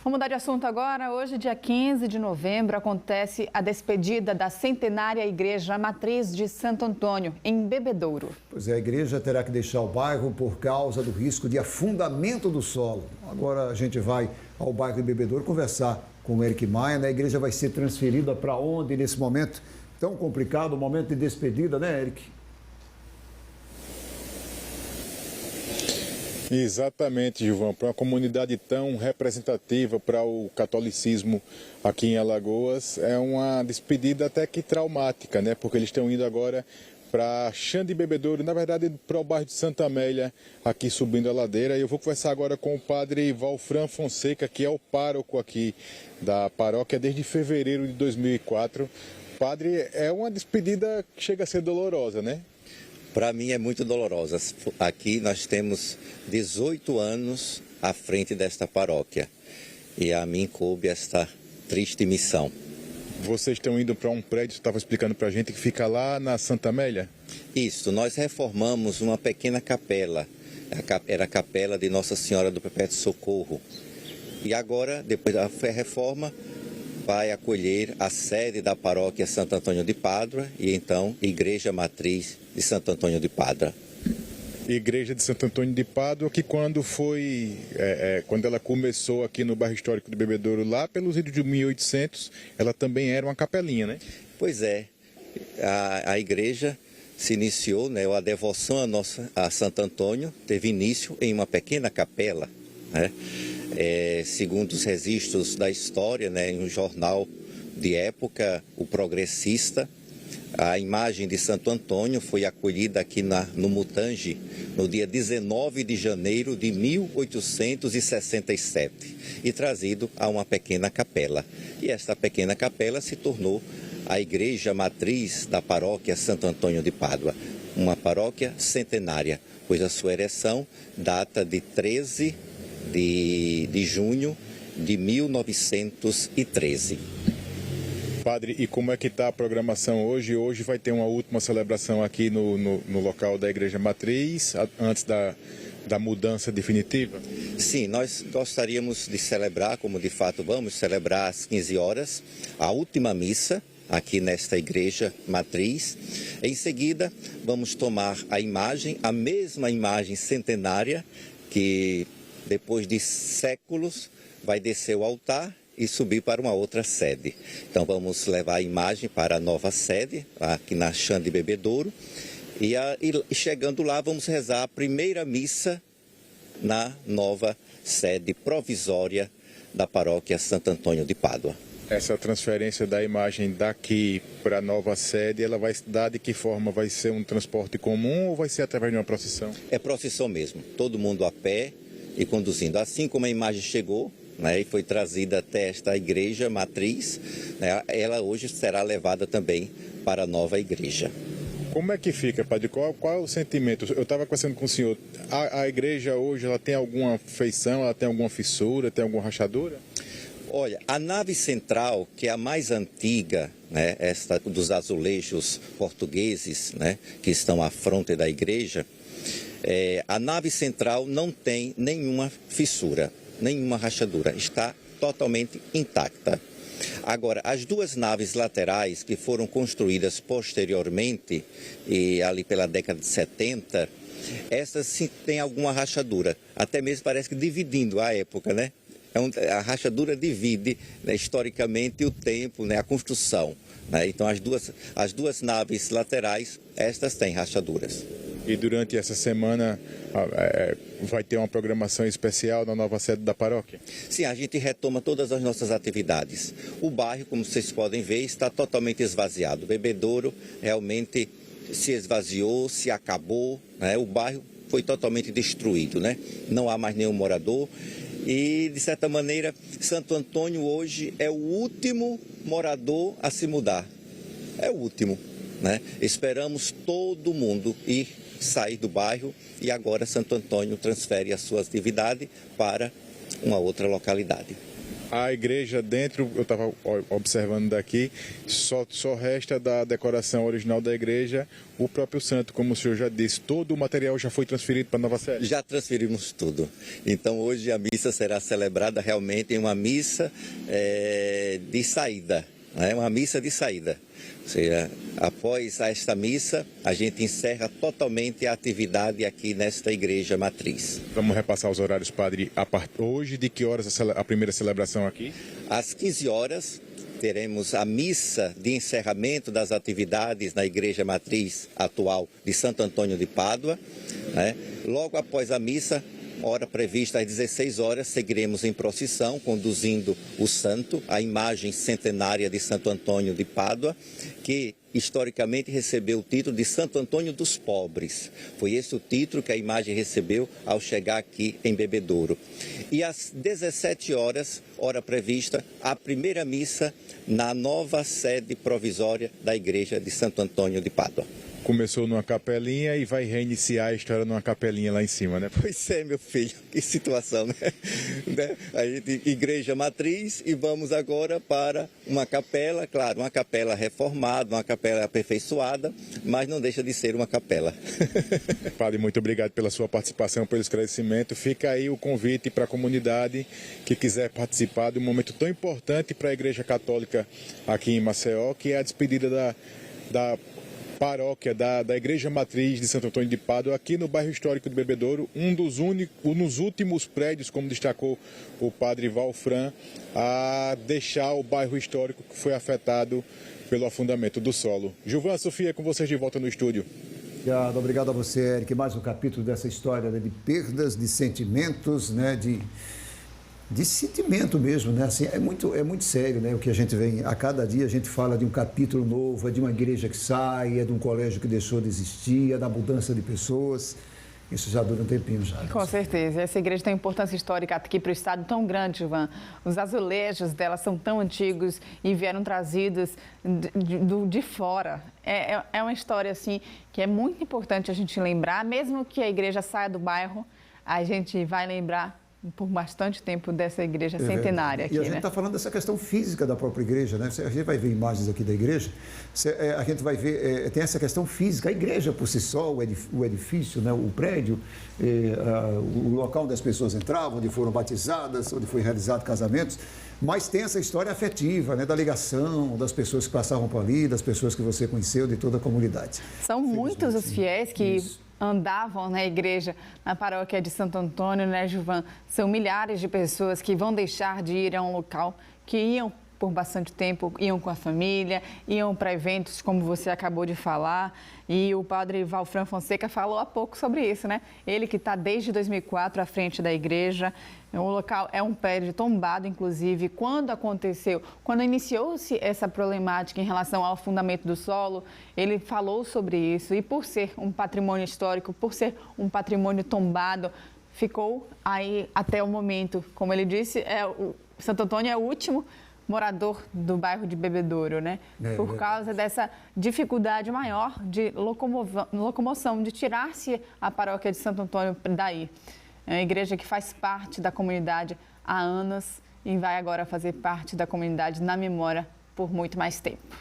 Vamos mudar de assunto agora. Hoje, dia 15 de novembro, acontece a despedida da centenária Igreja Matriz de Santo Antônio, em Bebedouro. Pois é, a igreja terá que deixar o bairro por causa do risco de afundamento do solo. Agora a gente vai ao bairro de Bebedouro conversar com o Eric Maia. A igreja vai ser transferida para onde nesse momento tão complicado, momento de despedida, né, Eric? Exatamente, Gilvão. Para uma comunidade tão representativa para o catolicismo aqui em Alagoas, é uma despedida até que traumática, né? Porque eles estão indo agora para Xande Bebedouro, na verdade para o bairro de Santa Amélia, aqui subindo a ladeira. E eu vou conversar agora com o padre Valfran Fonseca, que é o pároco aqui da paróquia desde fevereiro de 2004. Padre, é uma despedida que chega a ser dolorosa, né? Para mim é muito dolorosa. Aqui nós temos 18 anos à frente desta paróquia e a mim coube esta triste missão. Vocês estão indo para um prédio, você estava explicando para a gente, que fica lá na Santa Amélia? Isso, nós reformamos uma pequena capela, era a capela de Nossa Senhora do Perpétuo Socorro. E agora, depois da reforma, vai acolher a sede da paróquia Santo Antônio de Pádua e então Igreja Matriz de Santo Antônio de Pádua. Igreja de Santo Antônio de Pádua, que quando ela começou aqui no bairro histórico de Bebedouro, lá pelos idos de 1800, ela também era uma capelinha, né? Pois é, a igreja se iniciou, né, a devoção a Santo Antônio teve início em uma pequena capela, né? Segundo os registros da história, né, em um jornal de época, o Progressista, a imagem de Santo Antônio foi acolhida aqui no Mutange no dia 19 de janeiro de 1867 e trazido a uma pequena capela. E esta pequena capela se tornou a igreja matriz da paróquia Santo Antônio de Pádua, uma paróquia centenária, pois a sua ereção data de 13 de junho de 1913. Padre, e como é que está a programação hoje? Hoje vai ter uma última celebração aqui no local da Igreja Matriz, antes da mudança definitiva? Sim, nós gostaríamos de celebrar, como de fato vamos celebrar às 15 horas, a última missa aqui nesta Igreja Matriz. Em seguida, vamos tomar a mesma imagem centenária que depois de séculos vai descer o altar e subir para uma outra sede. Então vamos levar a imagem para a nova sede, aqui na Xande Bebedouro, e chegando lá vamos rezar a primeira missa na nova sede provisória da paróquia Santo Antônio de Pádua. Essa transferência da imagem daqui para a nova sede, ela vai dar de que forma? Vai ser um transporte comum ou vai ser através de uma procissão? É procissão mesmo, todo mundo a pé e conduzindo. Assim como a imagem chegou, né, e foi trazida até esta igreja matriz, né, ela hoje será levada também para a nova igreja. Como é que fica, padre? Qual é o sentimento? Eu estava conversando com o senhor. A igreja hoje, ela tem alguma feição, ela tem alguma fissura, tem alguma rachadura? Olha, a nave central, que é a mais antiga, né, esta dos azulejos portugueses, né, que estão à fronte da igreja, a nave central não tem nenhuma fissura, nenhuma rachadura, está totalmente intacta. Agora, as duas naves laterais que foram construídas posteriormente, e ali pela década de 70, essas sim têm alguma rachadura, até mesmo parece que dividindo a época, né? A rachadura divide, né, historicamente o tempo, né, a construção, né? Então as duas naves laterais, estas têm rachaduras. E durante essa semana vai ter uma programação especial na nova sede da paróquia? Sim, a gente retoma todas as nossas atividades. O bairro, como vocês podem ver, está totalmente esvaziado. O Bebedouro realmente se esvaziou, se acabou, né? O bairro foi totalmente destruído, né? Não há mais nenhum morador. E, de certa maneira, Santo Antônio hoje é o último morador a se mudar. É o último, né? Esperamos todo mundo sair do bairro e agora Santo Antônio transfere a sua atividade para uma outra localidade. A igreja dentro, eu estava observando daqui, só resta da decoração original da igreja o próprio santo, como o senhor já disse. Todo o material já foi transferido para a nova sede? Já transferimos tudo. Então hoje a missa será celebrada realmente em uma missa de saída, né? Uma missa de saída. Ou seja, após esta missa, a gente encerra totalmente a atividade aqui nesta igreja matriz. Vamos repassar os horários, padre. Hoje, de que horas a primeira celebração aqui? Às 15 horas, teremos a missa de encerramento das atividades na igreja matriz atual de Santo Antônio de Pádua, né? Logo após a missa, hora prevista às 16 horas, seguiremos em procissão, conduzindo o santo, a imagem centenária de Santo Antônio de Pádua, que historicamente recebeu o título de Santo Antônio dos Pobres. Foi esse o título que a imagem recebeu ao chegar aqui em Bebedouro. E às 17 horas, hora prevista, a primeira missa na nova sede provisória da igreja de Santo Antônio de Pádua. Começou numa capelinha e vai reiniciar a história numa capelinha lá em cima, né? Pois é, meu filho, que situação, né? A gente, igreja matriz, e vamos agora para uma capela, claro, uma capela reformada, uma capela aperfeiçoada, mas não deixa de ser uma capela. Padre, muito obrigado pela sua participação, pelo esclarecimento. Fica aí o convite para a comunidade que quiser participar de um momento tão importante para a Igreja Católica aqui em Maceió, que é a despedida da paróquia da Igreja Matriz de Santo Antônio de Pádua, aqui no bairro histórico de Bebedouro, um dos últimos prédios, como destacou o padre Valfran, a deixar o bairro histórico que foi afetado pelo afundamento do solo. Gilvan, Sofia, com vocês de volta no estúdio. Obrigado a você, Eric. Mais um capítulo dessa história, né, de perdas, de sentimentos, né, de sentimento mesmo, né? Assim, é muito sério, né? O que a gente vê, a cada dia a gente fala de um capítulo novo, é de uma igreja que sai, é de um colégio que deixou de existir, é da mudança de pessoas. Isso já dura um tempinho já. Com certeza. Essa igreja tem importância histórica aqui para o estado tão grande, Gilvan. Os azulejos dela são tão antigos e vieram trazidos de fora. É uma história, assim, que é muito importante a gente lembrar. Mesmo que a igreja saia do bairro, a gente vai lembrar por bastante tempo dessa igreja centenária aqui, e a gente está falando dessa questão física da própria igreja, né? A gente vai ver imagens aqui da igreja, a gente vai ver, tem essa questão física, a igreja por si só, o edifício, né? O prédio, o local onde as pessoas entravam, onde foram batizadas, onde foi realizado casamentos, mas tem essa história afetiva, né? Da ligação, das pessoas que passavam por ali, das pessoas que você conheceu, de toda a comunidade. São muitos os fiéis que andavam na igreja, na paróquia de Santo Antônio, né, Gilvan? São milhares de pessoas que vão deixar de ir a um local que iam por bastante tempo, iam com a família, iam para eventos, como você acabou de falar. E o padre Valfran Fonseca falou há pouco sobre isso, né? Ele que está desde 2004 à frente da igreja. O local é um prédio tombado, inclusive. Quando iniciou-se essa problemática em relação ao afundamento do solo, ele falou sobre isso. E por ser um patrimônio histórico, por ser um patrimônio tombado, ficou aí até o momento. Como ele disse, o Santo Antônio é o último morador do bairro de Bebedouro, né? Por causa dessa dificuldade maior de locomoção, de tirar-se a paróquia de Santo Antônio daí. É uma igreja que faz parte da comunidade há anos e vai agora fazer parte da comunidade na memória por muito mais tempo.